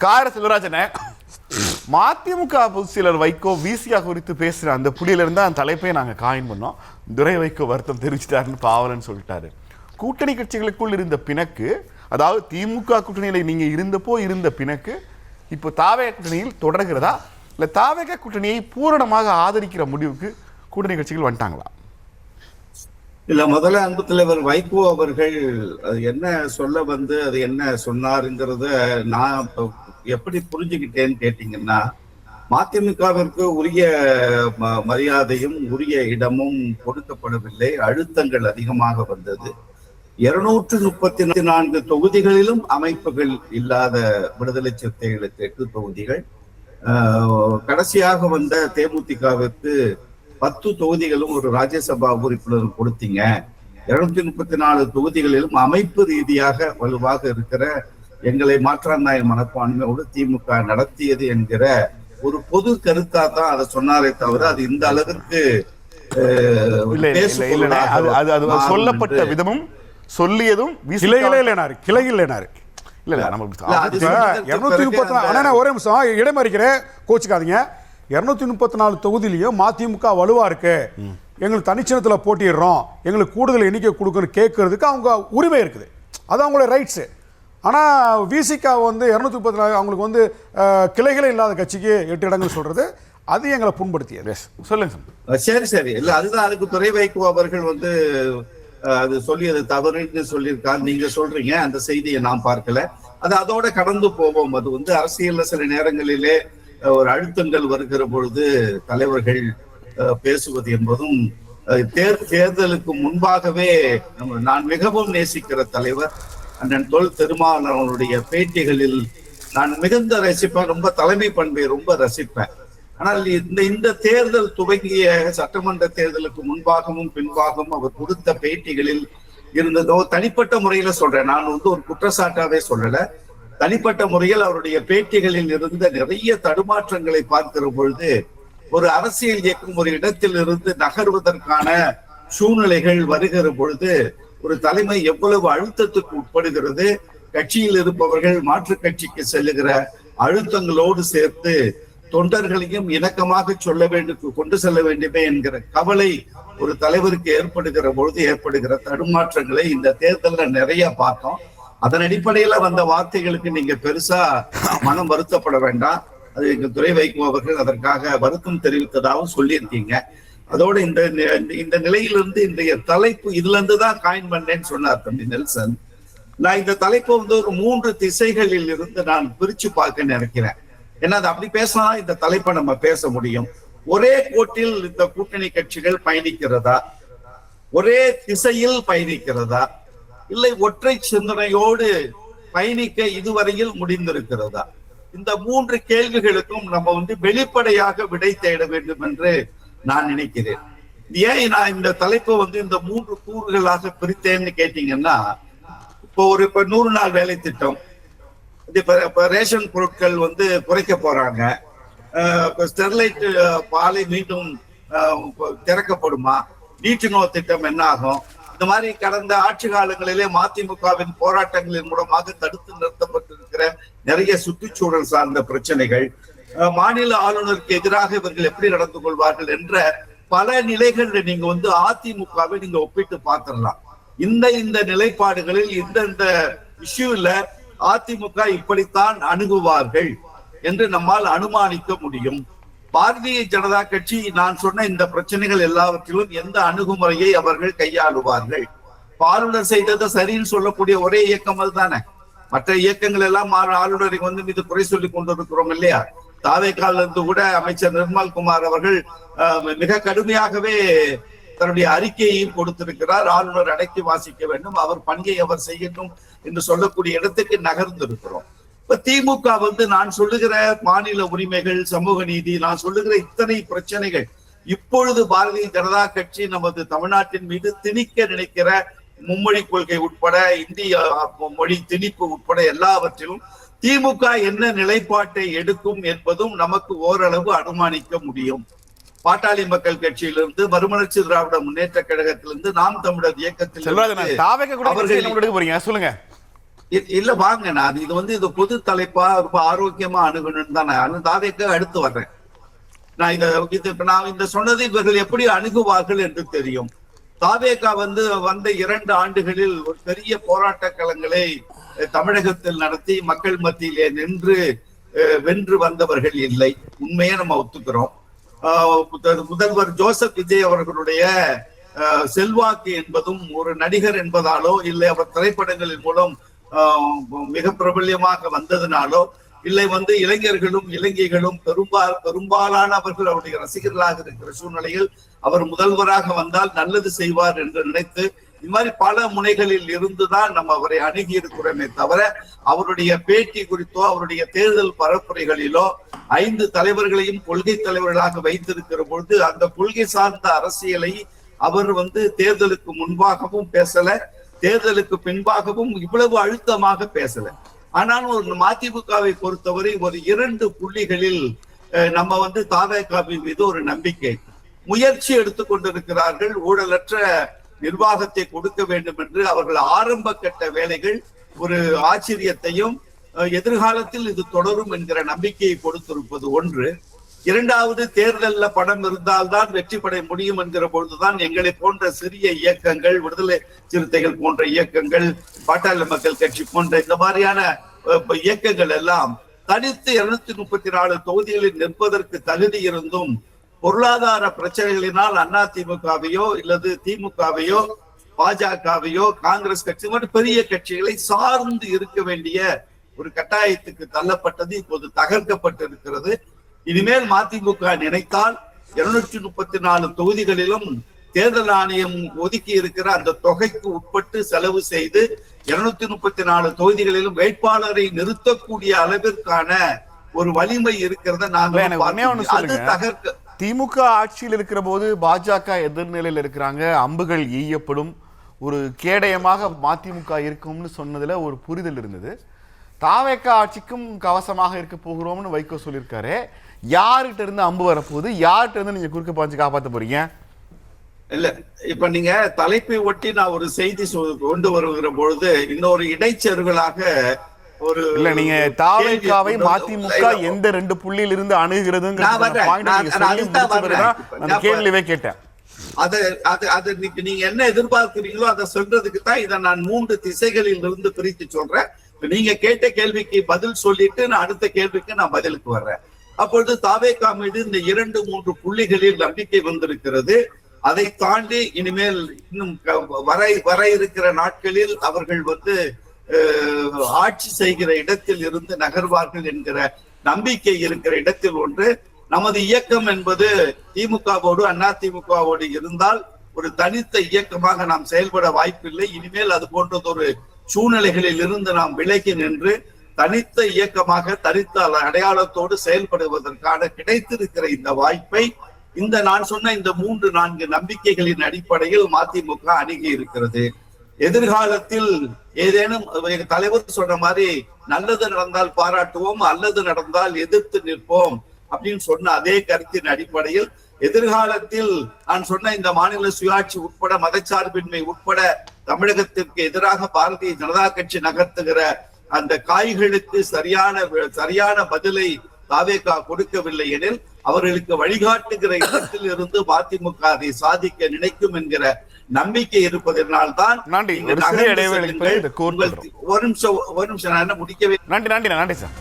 கார செல்வராஜனை மதிமுக பொதுச் செயலர் வைகோ விசிகா குறித்து பேசுற அந்த புள்ளியிலிருந்து அந்த தலைப்பை நாங்க காயின் பண்ணோம். துரை வைகோ வருத்தம் தெரிவிச்சிட்டாருன்னு பாவலன்னு சொல்லிட்டாரு. கூட்டணி கட்சிகளுக்குள் இருந்த பிணக்கு, அதாவது திமுக கூட்டணியில நீங்க இருந்தப்போ இருந்த பிணக்கு இப்போ தாவேக கூட்டணியில் தொடர்கிறதா, இல்ல தாவேக கூட்டணியை பூரணமாக ஆதரிக்கிற முடிவுக்கு கூட்டணி கட்சிகள் வந்துட்டாங்களா? இல்ல, முதல்ல அன்பு தலைவர் வைகோ அவர்கள் அது என்ன சொல்ல வந்து அது என்ன சொன்னாருங்கிறத நான் எப்படி புரிஞ்சுக்கிட்டேன்னு கேட்டீங்கன்னா, மதிமுகவிற்கு உரிய மரியாதையும் உரிய இடமும் கொடுக்கப்படவில்லை, அழுத்தங்கள் அதிகமாக வந்தது. 234 தொகுதிகளிலும் அமைப்புகள் இல்லாத விடுதலை சிறுத்தைகளுக்கு 8 தொகுதிகள், கடைசியாக வந்த தேமுதிகவிற்கு 10 தொகுதிகளும் ஒரு ராஜ்யசபா உறுப்பினரும் கொடுத்தீங்க. 234 தொகுதிகளிலும் அமைப்பு ரீதியாக வலுவாக இருக்கிற எங்களை மாற்றாந்தாய் மனப்பான்மையோடு திமுக நடத்தியது என்கிற ஒரு பொது கருத்தா தான் அதை சொன்னாரே தவிர அது இந்த அளவிற்கு சொல்லப்பட்ட விதமும் சொல்லியதும் ஒரே நிமிஷம் இடமறிக்கிறேன், கோச்சுக்காதீங்க. 234 தொகுதியிலையும் மதிமுக வலுவா இருக்கு, எங்களுக்கு தனிச்சின்னத்துல போட்டிடுறோம், எங்களுக்கு கூடுதல் எண்ணிக்கை கொடுக்கணும் கேட்கறதுக்கு அவங்க உரிமை இருக்குது, அது அவங்களோட ரைட்ஸ். ஆனா விசிகா வந்து 234 அவங்களுக்கு வந்து கிளைகளே இல்லாத கட்சிக்கு 8 இடங்கள் சொல்றது அது எங்களை புண்படுத்தியது. சொல்லுங்க. சரி இல்ல, அதுதான் அதுக்கு துரை வைகோ அவர்கள் வந்து அது சொல்லியது தவறுன்னு சொல்லியிருக்காரு. நீங்க சொல்றீங்க, அந்த செய்தியை நான் பார்க்கல. அது அதோட கடந்து போவோம். அது வந்து அரசியல்ல சில நேரங்களிலே ஒரு அழுத்தங்கள் வருகிற பொழுது தலைவர்கள் பேசுவது என்பதும் தேர்தலுக்கு முன்பாகவே நான் மிகவும் நேசிக்கிற தலைவர் அண்ணன் தொல் திருமாவளவனுடைய பேட்டிகளில் நான் மிகுந்த ரசிப்பேன், ரொம்ப தலைமை பண்பை ரொம்ப ரசிப்பேன். ஆனால் இந்த தேர்தல் துவங்கிய சட்டமன்ற தேர்தலுக்கு முன்பாகவும் பின்பாகவும் அவர் கொடுத்த பேட்டிகளில் இருந்ததோ, தனிப்பட்ட முறையில சொல்றேன், நான் வந்து ஒரு குற்றச்சாட்டாவே சொல்லல, தனிப்பட்ட முறையில் அவருடைய பேட்டிகளில் இருந்த நிறைய தடுமாற்றங்களை பார்க்கிற பொழுது ஒரு அரசியல் இயக்கம் ஒரு இடத்தில் இருந்து நகர்வதற்கான சூழ்நிலைகள் வருகிற பொழுது ஒரு தலைமை எவ்வளவு அழுத்தத்துக்கு உட்படுகிறது, கட்சியில் இருப்பவர்கள் மாற்று கட்சிக்கு செல்லுகிற அழுத்தங்களோடு சேர்த்து தொண்டர்களையும் இணக்கமாக கொண்டு செல்ல வேண்டுமே என்கிற கவலை ஒரு தலைவருக்கு ஏற்படுகிற பொழுது ஏற்படுகிற தடுமாற்றங்களை இந்த தேர்தலில் நிறைய பார்த்தோம். அதன் அடிப்படையில வந்த வார்த்தைகளுக்கு நீங்க பெருசா மனம் வருத்தப்பட வேண்டாம். அது எங்க துரை வைகோ அவர்கள் அதற்காக வருத்தம் தெரிவித்ததாகவும் சொல்லியிருக்கீங்க. அதோட இந்த நிலையிலிருந்து இன்றைய தலைப்பு இதுல இருந்து தான் காயின் பண்ணேன்னு சொன்னார் தம்பி நெல்சன். நான் இந்த தலைப்பை வந்து ஒரு 3 திசைகளில் இருந்து நான் பிரிச்சு பார்க்க நினைக்கிறேன். ஏன்னா அது அப்படி பேசினா இந்த தலைப்பை நம்ம பேச முடியும். ஒரே கோட்டில் இந்த கூட்டணி கட்சிகள் பயணிக்கிறதா, ஒரே திசையில் பயணிக்கிறதா, இல்லை ஒற்றை சிந்தனையோடு பயணிக்க இதுவரையில் முடிந்திருக்கிறதா? இந்த 3 கேள்விகளுக்கும் நம்ம வந்து வெளிப்படையாக விடை தேட வேண்டும் என்று நான் நினைக்கிறேன். ஏன் நான் இந்த தலைப்பை வந்து இந்த 3 கூறுகளாக பிரித்தேன்னு கேட்டீங்கன்னா, இப்போ 100 நாள் வேலை திட்டம், இப்ப ரேஷன் பொருட்கள் வந்து குறைக்க போறாங்க, ஸ்டெர்லைட் பாலை மீண்டும் திறக்கப்படுமா, நீட்டுநோ திட்டம் என்ன ஆகும், இந்த மாதிரி கடந்த ஆட்சி காலங்களிலே மதிமுகவின் போராட்டங்களின் மூலமாக தடுத்து நிறுத்தப்பட்டிருக்கிற நிறைய சுற்றுச்சூழல் சார்ந்த பிரச்சனைகள், மாநில ஆளுநருக்கு எதிராக இவர்கள் எப்படி நடந்து கொள்வார்கள் என்ற பல நிலைகள்ல நீங்க வந்து அதிமுகவை நீங்க ஒப்பிட்டு பார்த்திடலாம். இந்த நிலைப்பாடுகளில் இந்த இஷ்யூல அதிமுக இப்படித்தான் அணுகுவார்கள் என்று நம்மால் அனுமானிக்க முடியும். பாரதிய ஜனதா கட்சி நான் சொன்ன இந்த பிரச்சனைகள் எல்லாவற்றிலும் எந்த அணுகுமுறையை அவர்கள் கையாளுவார்கள்? ஆளுநர் செய்ததை சரின்னு சொல்லக்கூடிய ஒரே இயக்கம் அதுதானே. மற்ற இயக்கங்கள் எல்லாம் ஆளுநரை வந்து மீது குறை சொல்லி கொண்டிருக்கிறோம் இல்லையா? தாவேக்கால இருந்து கூட அமைச்சர் நிர்மல்குமார் அவர்கள் மிக கடுமையாகவே தன்னுடைய அறிக்கையையும் கொடுத்திருக்கிறார். ஆளுநர் அடக்கி வாசிக்க வேண்டும், அவர் பணியை அவர் செய்யணும் என்று சொல்லக்கூடிய இடத்துக்கு நகர்ந்திருக்கிறோம். இப்ப திமுக வந்து நான் சொல்லுகிற மாநில உரிமைகள், சமூக நீதி, நான் சொல்லுகிற இத்தனை பிரச்சனைகள் இப்பொழுது பாரதிய ஜனதா கட்சி நமது தமிழ்நாட்டின் மீது திணிக்க நினைக்கிற மும்மொழி கொள்கை உட்பட இந்திய மொழி திணிப்பு உட்பட எல்லாவற்றிலும் திமுக என்ன நிலைப்பாட்டை எடுக்கும் என்பதும் நமக்கு ஓரளவு அனுமானிக்க முடியும். பாட்டாளி மக்கள் கட்சியிலிருந்து, மறுமலர்ச்சி திராவிட முன்னேற்ற கழகத்திலிருந்து, நாம் தமிழர் இயக்கத்தில் சொல்லுங்க. இல்ல வாங்க, நான் இது பொது தலைப்பா ரொம்ப ஆரோக்கியமா அணுகணும்னு தான் நான் தாவேக்கு அடுத்து வர்றேன். நான் இந்த சொன்னதை இவர்கள் எப்படி அணுகுவார்கள் என்று தெரியும். தாவேகா வந்த 2 ஆண்டுகளில் ஒரு பெரிய போராட்ட களங்களை தமிழகத்தில் நடத்தி மக்கள் மத்தியிலே நின்று வென்று வந்தவர்கள் இல்லை. உண்மையை நம்ம ஒத்துக்கிறோம். முதல்வர் ஜோசப் விஜய் அவர்களுடைய செல்வாக்கு என்பதும் ஒரு நடிகர் என்பதாலோ இல்லை அவர் திரைப்படங்களின் மூலம் மிக பிரபல்யமாக வந்ததுனாலோ இல்லை இளைஞர்களும் இளைஞர்களும் பெரும்பாலான அவர்கள் அவருடைய ரசிகர்களாக இருக்கிற சூழ்நிலையில் அவர் முதல்வராக வந்தால் நல்லது செய்வார் என்று நினைத்து இந்த மாதிரி பல முனைகளில் இருந்துதான் நம்ம அவரை அணுகி இருக்கிறோமே தவிர அவருடைய பேட்டி குறித்தோ அவருடைய தேர்தல் பரப்புரைகளிலோ 5 தலைவர்களையும் கொள்கை தலைவர்களாக வைத்திருக்கிற பொழுது அந்த கொள்கை சார்ந்த அரசியலை அவர் தேர்தலுக்கு முன்பாகவும் பேசல, தேர்தலுக்கு பின்பாகவும் இவ்வளவு அழுத்தமாக பேசல. ஆனால் ஒரு மதிமுகவை பொறுத்தவரை ஒரு 2 புள்ளிகளில் நம்ம தாவேகாவின் மீது ஒரு நம்பிக்கை முயற்சி எடுத்துக்கொண்டிருக்கிறார்கள். ஊழலற்ற நிர்வாகத்தை கொடுக்க வேண்டும் என்று அவர்கள் ஆரம்ப கட்ட வேலைகள் ஒரு ஆச்சரியத்தையும் எதிர்காலத்தில் இது தொடரும் என்கிற நம்பிக்கையை கொடுத்திருப்பது ஒன்று. 2வது, தேர்தல்ல பணம் இருந்தால்தான் வெற்றி பெற முடியும் என்கிற பொழுதுதான் எங்களை போன்ற சிறிய இயக்கங்கள், விடுதலை சிறுத்தைகள் போன்ற இயக்கங்கள், பாட்டாளி மக்கள் கட்சி போன்ற இந்த மாதிரியான இயக்கங்கள் எல்லாம் தனித்து 234 தொகுதிகளில் நிற்பதற்கு தகுதி இருந்தும் பொருளாதார பிரச்சனைகளினால் அதிமுகவையோ இல்லது திமுகவையோ பாஜகவையோ காங்கிரஸ் கட்சி மற்றும் பெரிய கட்சிகளை சார்ந்து இருக்க வேண்டிய ஒரு கட்டாயத்துக்கு தள்ளப்பட்டது இப்போது தகர்க்கப்பட்டிருக்கிறது. இனிமேல் மதிமுக நினைத்தால் 234 தொகுதிகளிலும் தேர்தல் ஆணையம் ஒதுக்கி இருக்கிற அந்த தொகைக்கு உட்பட்டு செலவு செய்து 234 தொகுதிகளிலும் வேட்பாளரை நிறுத்தக்கூடிய அளவிற்கான ஒரு வலிமை இருக்கிறத நாங்கள் திமுக ஆட்சியில் இருக்கிற போது பாஜக எதிர்நிலையில் இருக்கிறாங்க, அம்புகள் ஈயப்படும், ஒரு கேடயமாக மதிமுக இருக்கும்னு சொன்னதுல ஒரு புரிதல் இருந்தது. தாவேகா ஆட்சிக்கும் கவசமாக இருக்க போகிறோம்னு வைகோ சொல்லியிருக்காரு. யார்கிட்ட இருந்து அம்பு வரப்போகுது, யார்கிட்ட இருந்து நீங்க குறுக்க பாஞ்சு காப்பாற்ற போறீங்க? இல்ல, இப்ப நீங்க தலைப்பை ஒட்டி நான் ஒரு செய்தி கொண்டு வருகிற பொழுது இன்னொரு இடைச்செருகலாக ஒரு இல்ல, நீங்க தாவேகாவை மதிமுக எந்த 2 புள்ளியில் இருந்து அணுகிறதுங்கிற கேள்வியே கேட்டேன். நீங்க என்ன எதிர்பார்க்கிறீங்களோ அதை சொல்றதுக்கு தான் இதை நான் 3 திசைகளில் இருந்து பிரித்து சொல்றேன். நீங்க கேட்ட கேள்விக்கு பதில் சொல்லிட்டு நான் அடுத்த கேள்விக்கு நான் பதிலுக்கு வர்றேன். அப்பொழுது தாவேகா மீது இந்த 2-3 புள்ளிகளில் நம்பிக்கை வந்திருக்கிறது. அதை தாண்டி இனிமேல் இன்னும் வர இருக்கிற நாட்களில் அவர்கள் ஆட்சி செய்கிற இடத்தில் இருந்து நகர்வார்கள் என்கிற நம்பிக்கை இருக்கிற இடத்தில் ஒன்று. நமது இயக்கம் என்பது திமுகவோடு அதிமுகவோடு இருந்தால் ஒரு தனித்த இயக்கமாக நாம் செயல்பட வாய்ப்பில்லை. இனிமேல் அது போன்றதொரு சூழ்நிலைகளில் இருந்து நாம் விலகி நின்று தனித்த இயக்கமாக தனித்த அடையாளத்தோடு செயல்படுவதற்கான கிடைத்திருக்கிற இந்த வாய்ப்பை நான் சொன்ன இந்த 3-4 நம்பிக்கைகளின் அடிப்படையில் மதிமுக அணுகி இருக்கிறது. எதிர்காலத்தில் ஏதேனும் தலைவர் சொன்ன மாதிரி நல்லது நடந்தால் பாராட்டுவோம், அல்லது நடந்தால் எதிர்த்து நிற்போம் அப்படின்னு சொன்ன அதே கருத்தின் அடிப்படையில் எதிர்காலத்தில் நான் சொன்ன இந்த மாநில சுயாட்சி உட்பட மதச்சார்பின்மை உட்பட தமிழகத்திற்கு எதிராக பாரதிய ஜனதா கட்சி நகர்த்துகிற அந்த காய்களுக்கு சரியான பதிலை தாவேகா கொடுக்கவில்லை எனில் அவர்களுக்கு வழிகாட்டுகிற இடத்தில் இருந்து மதிமுக அதை சாதிக்க நினைக்கும் என்கிற நம்பிக்கை இருப்பதனால் தான் ஒரு நிமிஷம் நான் என்ன முடிக்கவே. நன்றி சார்.